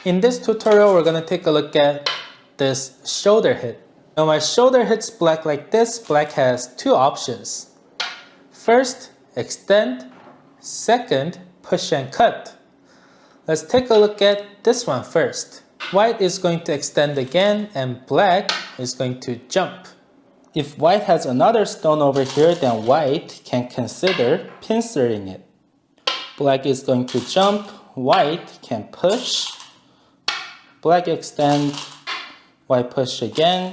In this tutorial, we're going to take a look at this shoulder hit. When my shoulder hits black like this, black has two options. First, extend. Second, push and cut. Let's take a look at this one first. White is going to extend again and black is going to jump. If white has another stone over here, then white can consider pincering it. Black is going to jump, white can push. Black extend, white push again.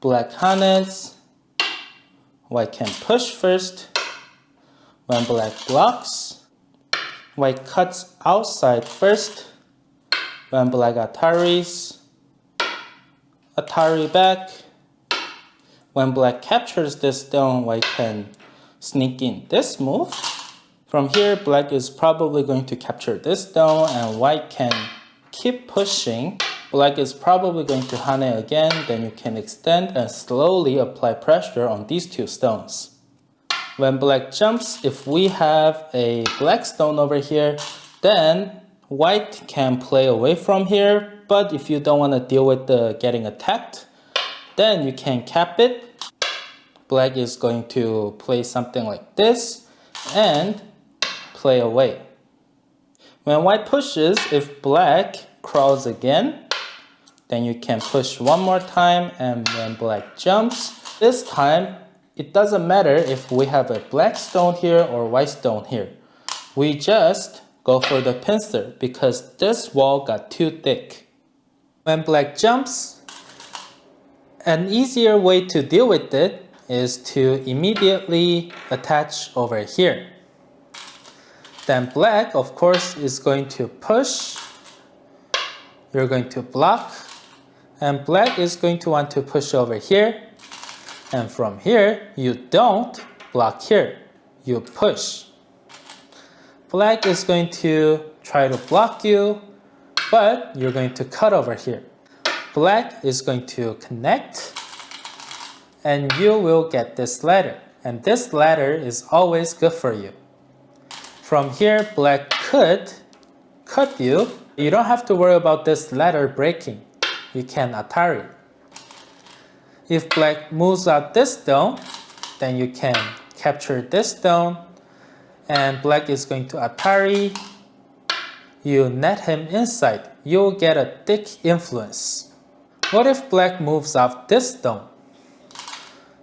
Black hanes, white can push first. When black blocks, white cuts outside first. When black ataris, atari back. When black captures this stone, white can sneak in this move. From here, black is probably going to capture this stone and white can keep pushing. Black is probably going to hane again, then you can extend and slowly apply pressure on these two stones. When black jumps, if we have a black stone over here, then white can play away from here, but if you don't want to deal with the getting attacked, then you can cap it. Black is going to play something like this and play away. When white pushes, if black crawls again, then you can push one more time, and when black jumps, this time it doesn't matter if we have a black stone here or white stone here. We just go for the pincer because this wall got too thick. When black jumps, an easier way to deal with it is to immediately attach over here. Then black, of course, is going to push. You're going to block. And black is going to want to push over here. And from here, you don't block here. You push. Black is going to try to block you, but you're going to cut over here. Black is going to connect, and you will get this ladder. And this ladder is always good for you. From here, black could cut you. You don't have to worry about this ladder breaking. You can atari. If black moves out this stone, then you can capture this stone, and black is going to atari. You net him inside. You'll get a thick influence. What if black moves out this stone?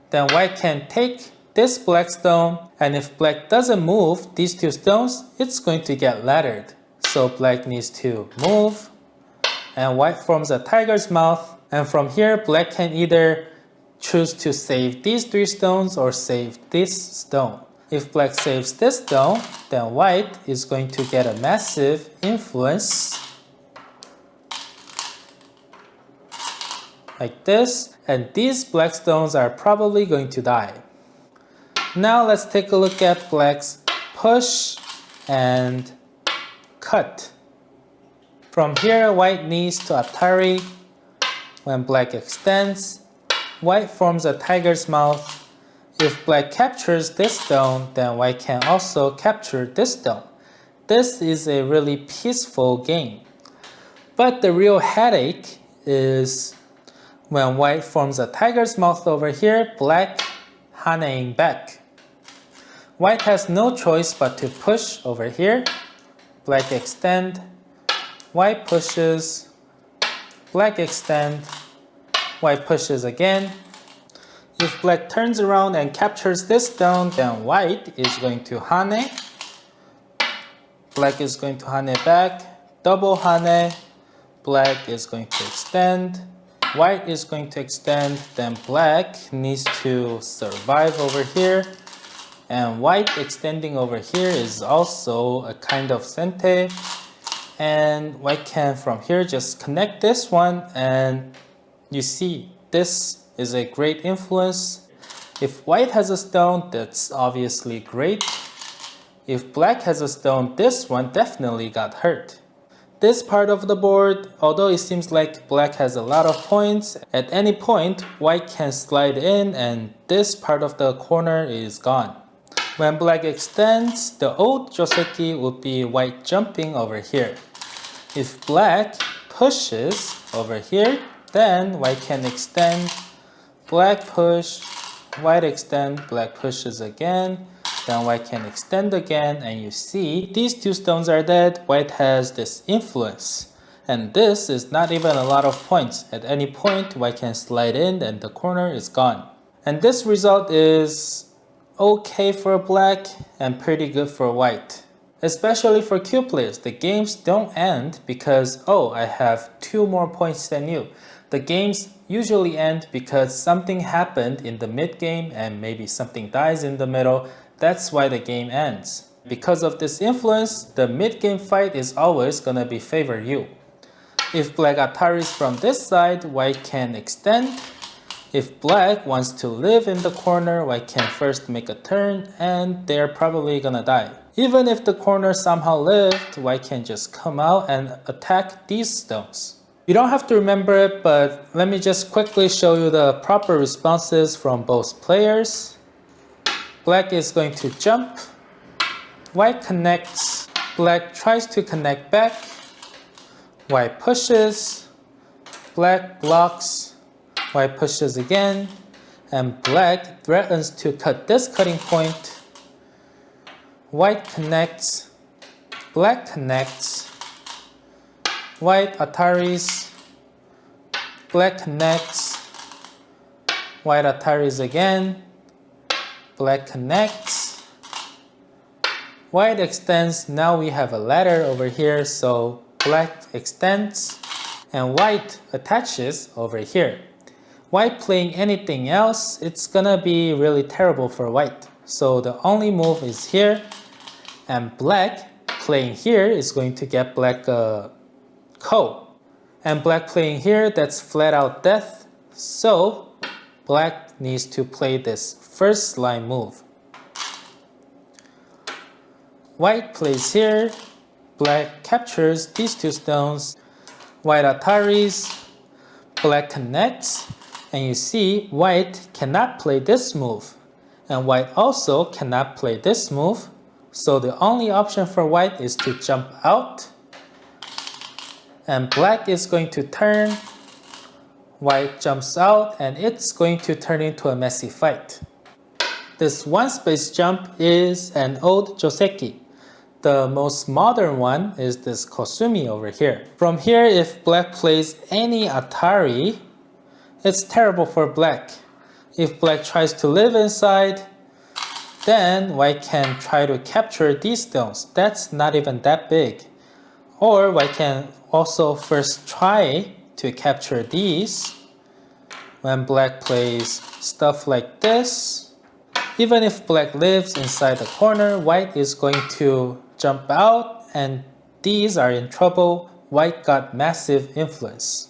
Then white can take this black stone, and if black doesn't move these two stones, it's going to get laddered. So black needs to move, and white forms a tiger's mouth, and from here black can either choose to save these three stones or save this stone. If black saves this stone, then white is going to get a massive influence like this, and these black stones are probably going to die. Now let's take a look at black's push and cut. From here, white needs to atari. When black extends, white forms a tiger's mouth. If black captures this stone, then white can also capture this stone. This is a really peaceful game. But the real headache is when white forms a tiger's mouth over here, black haneing back. White has no choice but to push over here. Black extend, white pushes, black extend, white pushes again. If black turns around and captures this stone, then white is going to hane. Black is going to hane back, double hane. Black is going to extend. White is going to extend, then black needs to survive over here. And white extending over here is also a kind of sente. And white can from here just connect this one, and you see this is a great influence. If white has a stone, that's obviously great. If black has a stone, this one definitely got hurt. This part of the board, although it seems like black has a lot of points, at any point white can slide in and this part of the corner is gone. When black extends, the old Joseki would be white jumping over here. If black pushes over here, then white can extend, black push, white extend, black pushes again, then white can extend again, and you see these two stones are dead. White has this influence, and this is not even a lot of points. At any point, white can slide in and the corner is gone. And this result is okay for black and pretty good for white. Especially for Q players, the games don't end because, oh, I have 2 more points than you. The games usually end because something happened in the mid game and maybe something dies in the middle. That's why the game ends. Because of this influence, the mid game fight is always gonna be favor you. If black Ataris from this side, white can extend. If black wants to live in the corner, white can first make a turn and they're probably gonna die. Even if the corner somehow lived, white can just come out and attack these stones. You don't have to remember it, but let me just quickly show you the proper responses from both players. Black is going to jump, white connects, black tries to connect back, white pushes, black blocks, white pushes again, and black threatens to cut this cutting point. White connects, black connects, white Ataris, black connects, white Ataris again, black connects, white extends. Now we have a ladder over here, so black extends, and white attaches over here. White playing anything else, it's gonna be really terrible for white. So the only move is here, and black playing here is going to get black a ko. And black playing here, that's flat out death. So black needs to play this first line move. White plays here, black captures these two stones, white Ataris, black connects, and you see white cannot play this move. And white also cannot play this move. So the only option for white is to jump out. And black is going to turn. White jumps out and it's going to turn into a messy fight. This one space jump is an old Joseki. The most modern one is this Kosumi over here. From here, if black plays any Atari, it's terrible for black. If black tries to live inside, then white can try to capture these stones. That's not even that big. Or white can also first try to capture these. When black plays stuff like this, even if black lives inside the corner, white is going to jump out and these are in trouble. White got massive influence.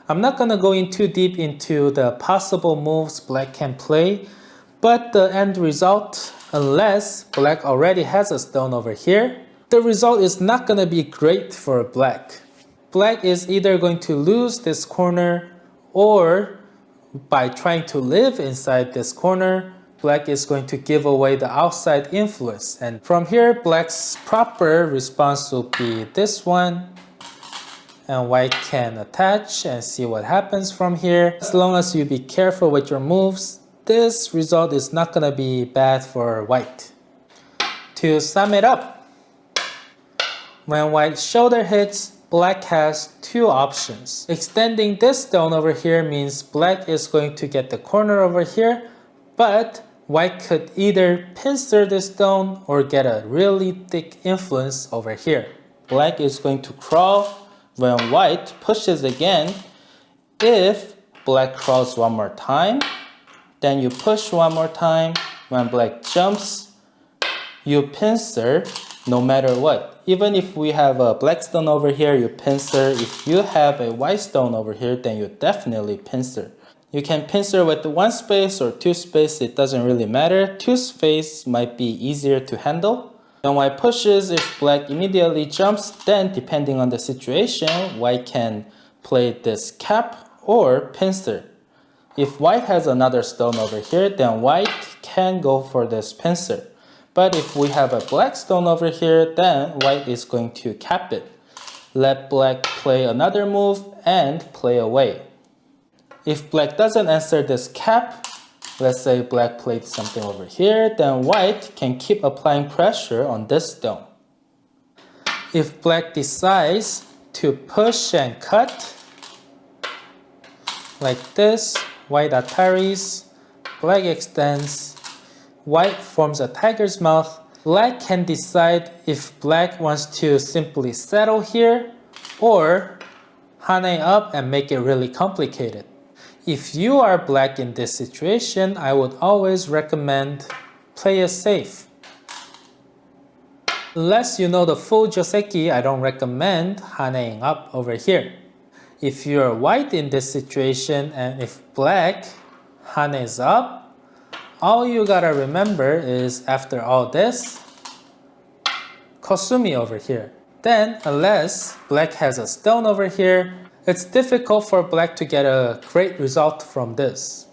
I'm not going to go in too deep into the possible moves black can play, but the end result, unless black already has a stone over here, the result is not going to be great for black. Black is either going to lose this corner, or by trying to live inside this corner, black is going to give away the outside influence. And from here, black's proper response will be this one. And white can attach and see what happens from here. As long as you be careful with your moves, this result is not going to be bad for white. To sum it up, when white shoulder hits, black has two options. Extending this stone over here means black is going to get the corner over here, but white could either pincer this stone or get a really thick influence over here. Black is going to crawl. When white pushes again, if black crawls one more time, then you push one more time. When black jumps, you pincer no matter what. Even if we have a black stone over here, you pincer. If you have a white stone over here, then you definitely pincer. You can pincer with one space or two space, it doesn't really matter. Two space might be easier to handle. When white pushes, if black immediately jumps, then depending on the situation, white can play this cap or pincer. If white has another stone over here, then white can go for this pincer. But if we have a black stone over here, then white is going to cap it. let black play another move and play away. If black doesn't answer this cap, let's say black played something over here, then white can keep applying pressure on this stone. If black decides to push and cut, like this, white attaries, black extends, white forms a tiger's mouth. Black can decide if black wants to simply settle here or hane up and make it really complicated. If you are black in this situation, I would always recommend play it safe. Unless you know the full Joseki, I don't recommend haneing up over here. If you're white in this situation and if black hanes up, all you gotta remember is after all this, kosumi over here. Then, unless black has a stone over here, it's difficult for black to get a great result from this.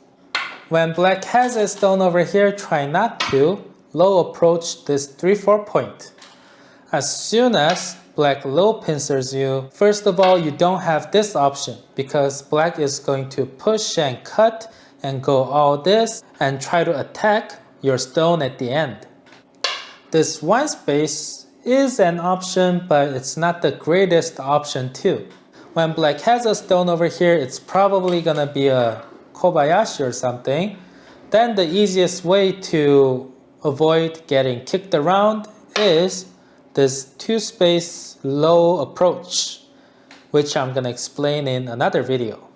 When black has a stone over here, try not to low approach this 3-4 point. As soon as black low pincers you, first of all, you don't have this option because black is going to push and cut and go all this and try to attack your stone at the end. This one space is an option, but it's not the greatest option too. When black has a stone over here, it's probably gonna be a kobayashi or something. Then the easiest way to avoid getting kicked around is this 2-space low approach, which I'm gonna explain in another video.